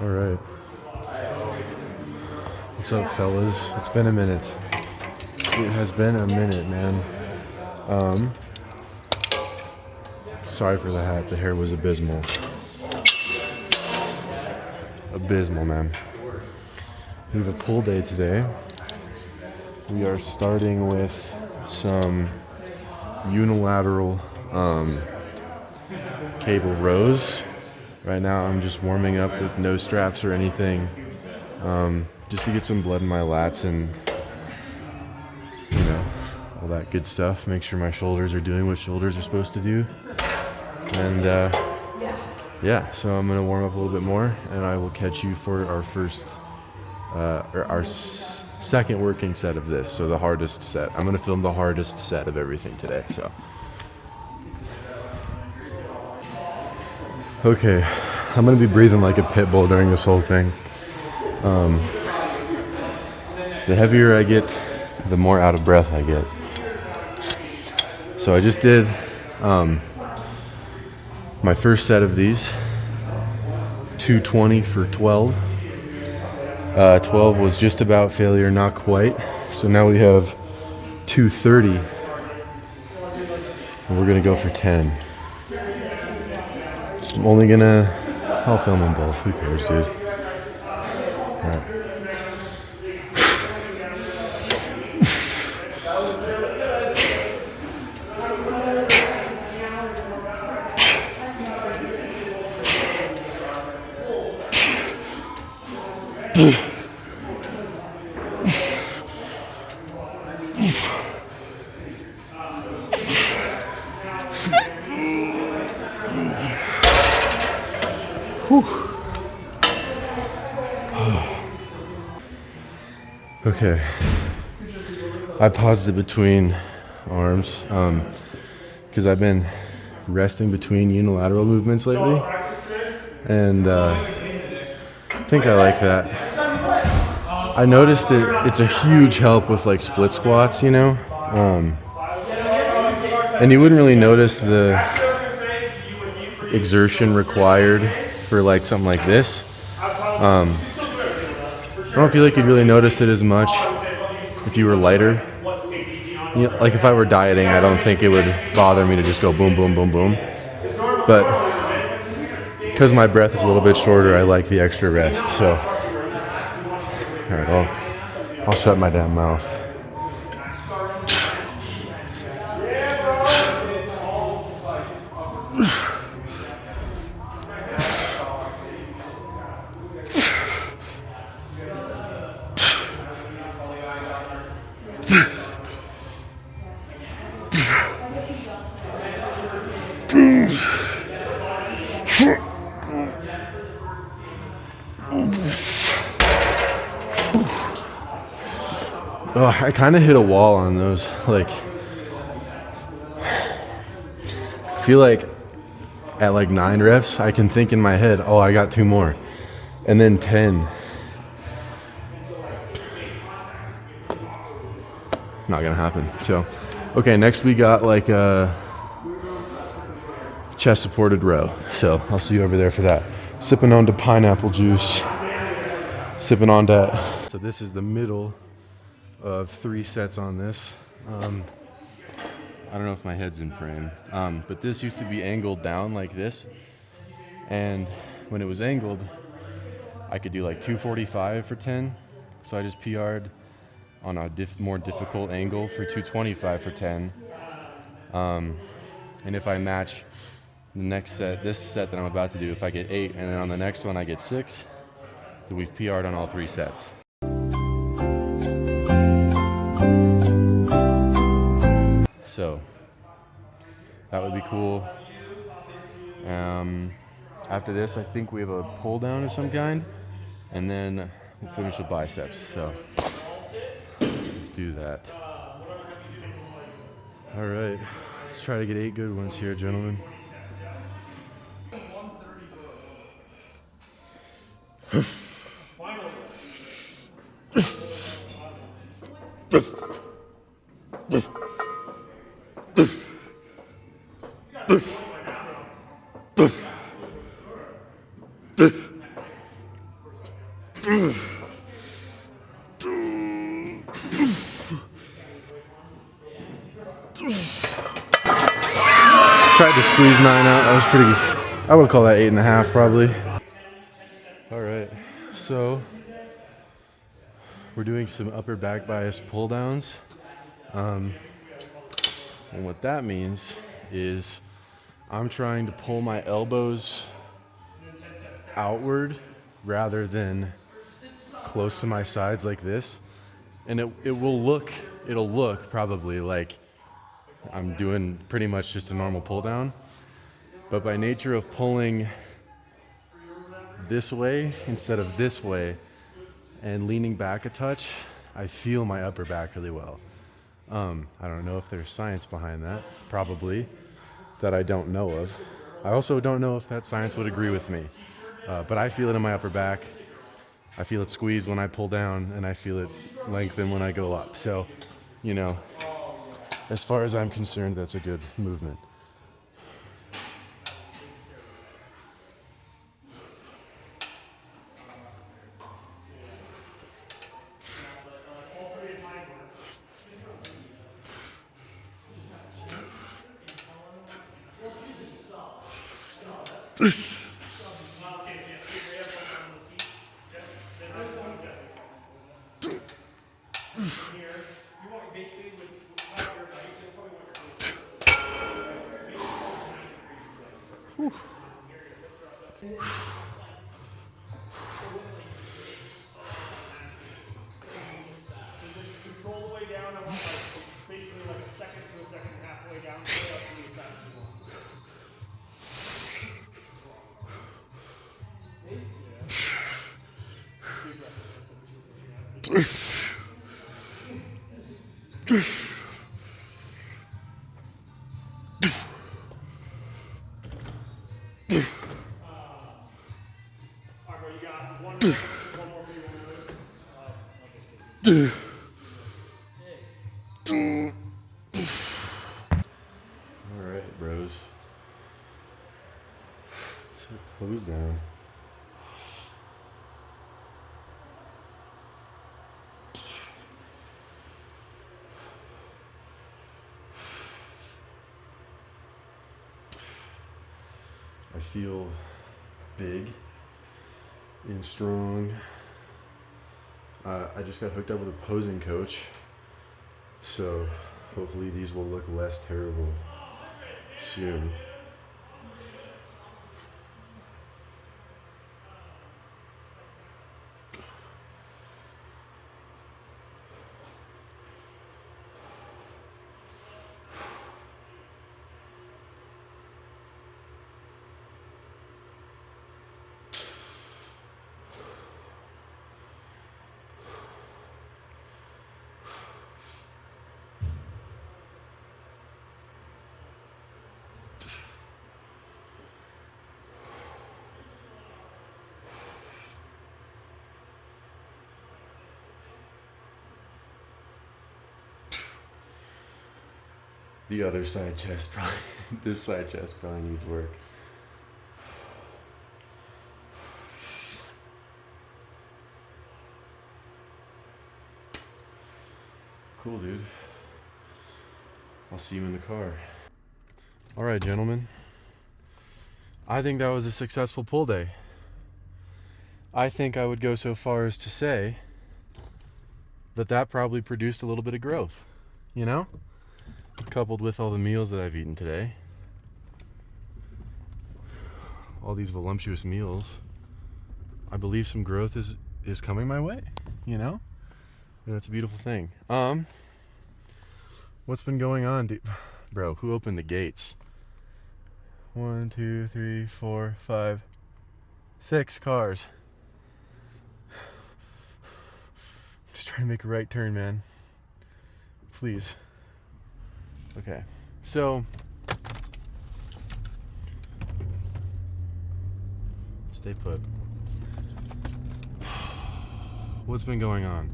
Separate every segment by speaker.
Speaker 1: All right. What's up, fellas? It's been a minute. It has been a minute, man. Sorry for the hat. The hair was abysmal. Abysmal, man. We have a pull day today. We are starting with some unilateral cable rows. Right now I'm just warming up with no straps or anything, just to get some blood in my lats and, you know, all that good stuff. Make sure my shoulders are doing what shoulders are supposed to do. And yeah, so I'm gonna warm up a little bit more, and I will catch you for our first, second working set of this. So the hardest set. I'm gonna film the hardest set of everything today. So. Okay, I'm gonna be breathing like a pit bull during this whole thing. The heavier I get, the more out of breath I get. So I just did my first set of these, 220 for 12. 12 was just about failure, not quite. So now we have 230, and we're gonna go for 10. I'm only gonna, I'll film them both. Who cares, dude? All right. Okay, I paused it between arms because I've been resting between unilateral movements lately, and I think I like that. I noticed it's a huge help with like split squats, you know, and you wouldn't really notice the exertion required for like something like this. I don't feel like you'd really notice it as much if you were lighter. You know, like if I were dieting, I don't think it would bother me to just go boom, boom, boom, boom. But because my breath is a little bit shorter, I like the extra rest. So, all right, I'll shut my damn mouth. Oh, I kind of hit a wall on those. Like, I feel like at like 9 reps, I can think in my head, oh, I got 2 more. And then 10. Not gonna happen. So, okay, next we got like a chest supported row. So I'll see you over there for that. Sipping on to pineapple juice. Sipping on that. So this is the middle of 3 sets on this. I don't know if my head's in frame, but this used to be angled down like this, and when it was angled, I could do like 245 for 10, so I just PR'd on a more difficult angle for 225 for 10, and if I match the next set, this set that I'm about to do, if I get 8, and then on the next one I get 6, then we've PR'd on all 3 sets. So that would be cool. After this, I think we have a pull down of some kind, and then we'll finish with biceps. So let's do that. All right, let's try to get 8 good ones here, gentlemen. Tried to squeeze 9 out. That was pretty, I would call that 8.5 probably. All right, so we're doing some upper back bias pull downs. And what that means is I'm trying to pull my elbows outward rather than close to my sides like this. And it'll look probably like I'm doing pretty much just a normal pull down. But by nature of pulling this way instead of this way and leaning back a touch, I feel my upper back really well. I don't know if there's science behind that, probably, that I don't know of. I also don't know if that science would agree with me, but I feel it in my upper back. I feel it squeeze when I pull down, and I feel it lengthen when I go up. So, you know, as far as I'm concerned, that's a good movement.
Speaker 2: Control the way down. I want basically like a second to a second and halfway down. Alright, you got one more for you.
Speaker 1: All right, bros. Let's pose down. I feel big and strong. I just got hooked up with a posing coach, so hopefully these will look less terrible soon. The other side chest probably, this side chest probably needs work. Cool, dude. I'll see you in the car. All right, gentlemen. I think that was a successful pull day. I think I would go so far as to say that that probably produced a little bit of growth, you know? Coupled with all the meals that I've eaten today. All these voluptuous meals. I believe some growth is coming my way, you know? And that's a beautiful thing. What's been going on, dude? Bro, who opened the gates? 1, 2, 3, 4, 5, 6 cars. Just trying to make a right turn, man. Please. Okay, so stay put. What's been going on?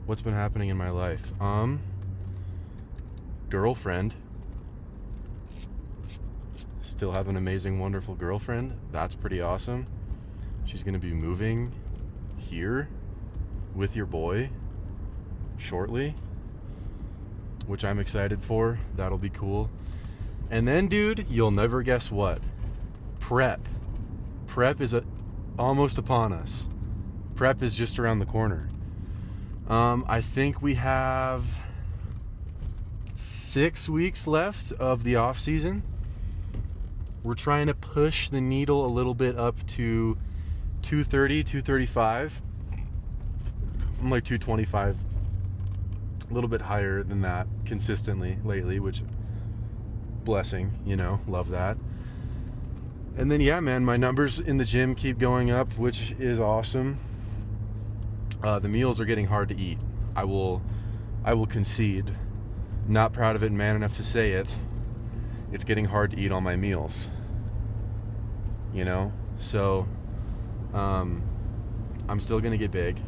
Speaker 1: What's been happening in my life? Girlfriend. Still have an amazing, wonderful girlfriend. That's pretty awesome. She's gonna be moving here with your boy shortly, which I'm excited for. That'll be cool. And then, dude, you'll never guess what. Prep is almost upon us. Prep is just around the corner. I think we have 6 weeks left of the off season. We're trying to push the needle a little bit up to 230, 235. I'm like 225, a little bit higher than that consistently lately, which blessing, you know, love that. And then, yeah, man, my numbers in the gym keep going up, which is awesome. The meals are getting hard to eat. I will concede. Not proud of it, man enough to say it. It's getting hard to eat all my meals. You know? So, I'm still gonna get big,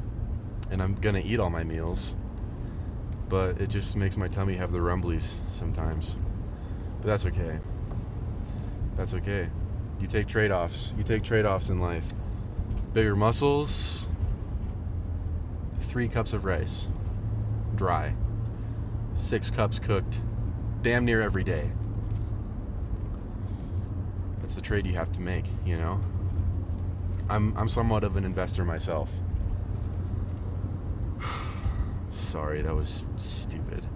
Speaker 1: and I'm gonna eat all my meals. But it just makes my tummy have the rumblies sometimes. But that's okay. That's okay. You take trade-offs. You take trade-offs in life. Bigger muscles, 3 cups of rice, dry. 6 cups cooked, damn near every day. That's the trade you have to make, you know? I'm somewhat of an investor myself. Sorry, that was stupid.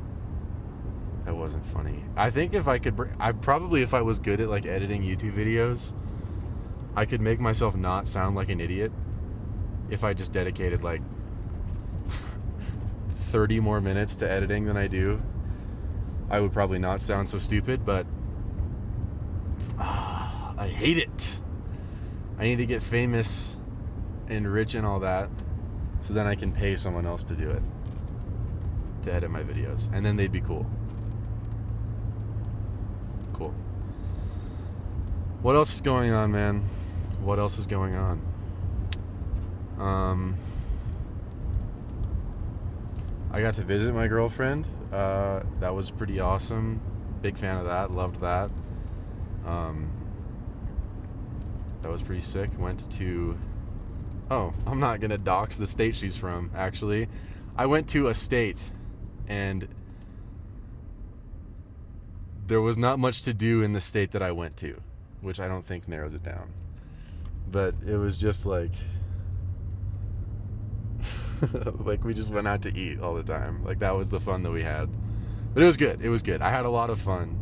Speaker 1: That wasn't funny. I think if I could, if I was good at like editing YouTube videos, I could make myself not sound like an idiot if I just dedicated like 30 more minutes to editing than I do. I would probably not sound so stupid, but I hate it. I need to get famous and rich and all that, so then I can pay someone else to do it, to edit my videos, and then they'd be cool. Cool. What else is going on, man? What else is going on? I got to visit my girlfriend. That was pretty awesome. Big fan of that. Loved that. That was pretty sick. Went to... Oh, I'm not going to dox the state she's from, actually. I went to a state, and there was not much to do in the state that I went to, which I don't think narrows it down. But it was just like... like we just went out to eat all the time. Like that was the fun that we had. But it was good. It was good. I had a lot of fun.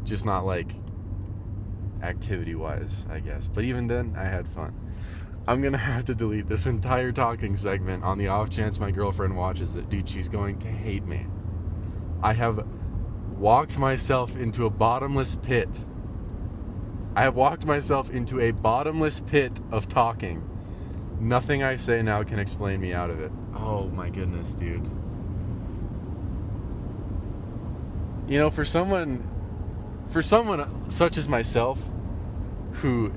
Speaker 1: Just not like activity-wise, I guess. But even then, I had fun. I'm gonna have to delete this entire talking segment on the off chance my girlfriend watches that. Dude, she's going to hate me. I have walked myself into a bottomless pit. I have walked myself into a bottomless pit of talking. Nothing I say now can explain me out of it. Oh my goodness, dude. You know, for someone such as myself, who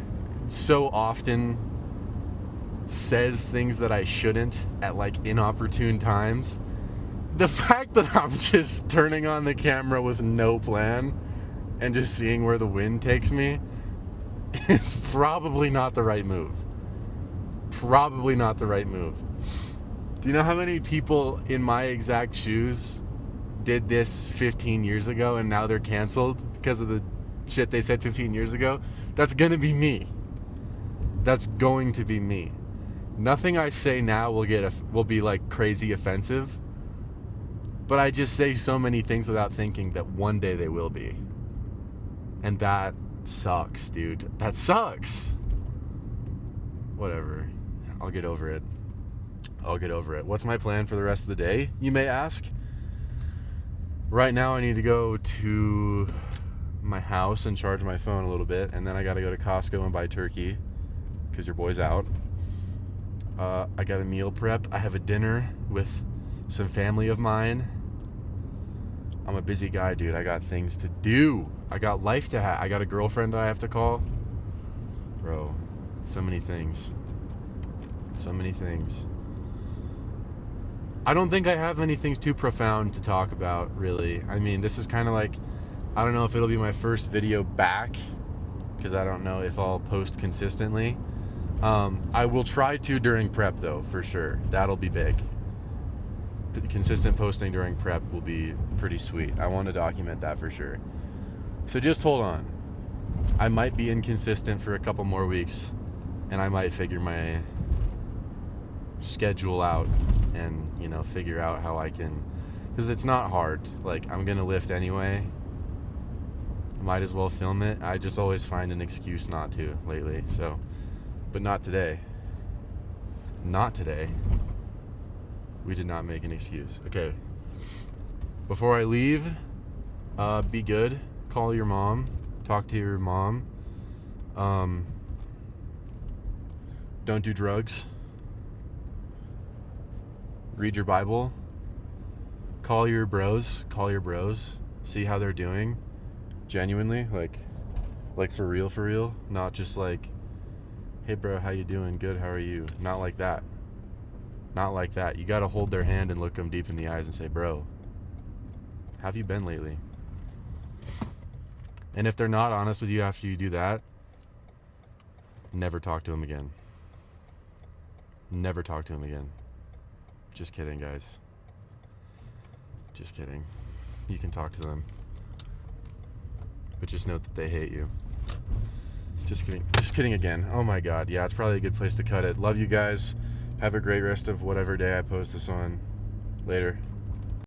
Speaker 1: so often says things that I shouldn't at like inopportune times, the fact that I'm just turning on the camera with no plan and just seeing where the wind takes me is probably not the right move. Probably not the right move. Do you know how many people in my exact shoes did this 15 years ago and now they're canceled because of the shit they said 15 years ago? That's gonna be me. That's going to be me. Nothing I say now will be like crazy offensive, but I just say so many things without thinking that one day they will be. And that sucks, dude. That sucks. Whatever. I'll get over it. What's my plan for the rest of the day, you may ask? Right now I need to go to my house and charge my phone a little bit, and then I gotta go to Costco and buy turkey because your boy's out. I got a meal prep. I have a dinner with some family of mine. I'm a busy guy, dude. I got things to do. I got life to have. I got a girlfriend I have to call. Bro, so many things. So many things. I don't think I have anything too profound to talk about, really. I mean, this is kind of like, I don't know if it'll be my first video back, because I don't know if I'll post consistently. I will try to during prep though, for sure. That'll be big. Consistent posting during prep will be pretty sweet. I want to document that for sure. So just hold on. I might be inconsistent for a couple more weeks, and I might figure my schedule out and, you know, figure out how I can, because it's not hard. Like, I'm gonna lift anyway. Might as well film it. I just always find an excuse not to lately. So, but not today. Not today. We did not make an excuse. Okay. Before I leave, be good. Call your mom. Talk to your mom. Don't do drugs. Read your Bible. Call your bros. See how they're doing. Genuinely, like for real. Not just like, hey bro, how you doing? Good, how are you? Not like that. You gotta hold their hand and look them deep in the eyes and say, bro, how have you been lately? And if they're not honest with you after you do that, never talk to them again. Never talk to them again. Just kidding, guys. Just kidding. You can talk to them. But just note that they hate you. Just kidding. Just kidding again. Oh my God. Yeah, it's probably a good place to cut it. Love you guys. Have a great rest of whatever day I post this on. Later.